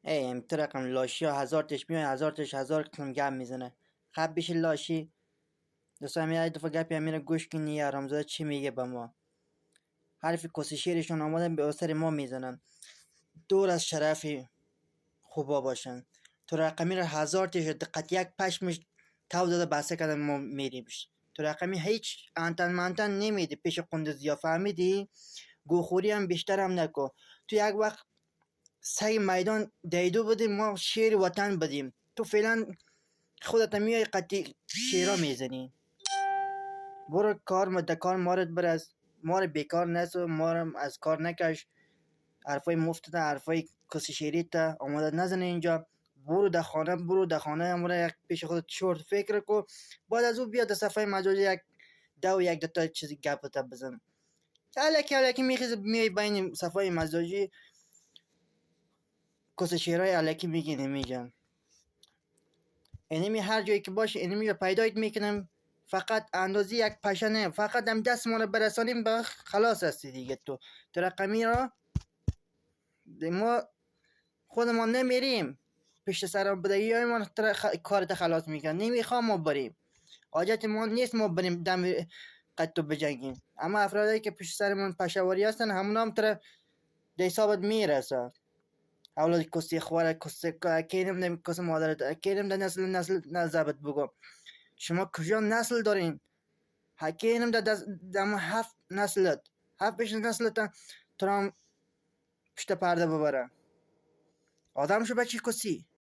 ای تو رقم لاشی ها هزار تش میای هزار قسم گپ میزنه. خب بشه لاشی دوستا میاد دفعه گپی میره گوش کنی آرامزاده چی میگه به ما. حرف کسی شیرشون آمدن به سر ما میزنن. دور از شرف خوبا باشن. تو رقمی را هزار تش دقت یک پشمش تو داده بسته کردن ما میریمش. تو رقمی هیچ انتن منتن نمیدی پیش قندوزی ها فهمیدی. گوخوری هم بیشتر هم نکن. تو یک وقت سعی میدان دیدو بودیم ما شیر وطن بدیم. تو فعلا خودت میای قطعی شیرا میزنی. برو کار مدکار مارت برس. مار بیکار نسو مارم از کار نکش. حرفای مفت حرفای کسی شیری تا آماده نزنه اینجا. برو در خانه امورا یک پیش خود چورت فکر کو. بعد از او بیا در صفحه مجازی یک دو یک دوتا چیزی گپ تا بزن. الکی میخیز میای بین صفحه مجازی کس شیرای الکی میگی نمیجان. اینمی هر جایی که باشه اینمی رو پیدایت میکنم. فقط اندازی یک پشنه فقط هم دست ما رو برسانیم به خلاص هستی دیگه. تو رقمی را ما خودمان نمیریم پشت سر بدهی های ما کارت خلاص میکنن. نمیخوام ما بریم. حاجت ما نیست ما بریم دم قد بجنگیم. اما افرادی که پشت سرمون پشواری هستن همون هم تر ده حسابت میرسه. اولاد کسی خواره کسی کینم نمی کسی مادرت کینم در نسل نزبط بگم. شما کجا نسل دارین؟ حکینم در هفت نسلت هفت پیش نسلت تو هم پشت پرده ببره. آدم شو بچی کسی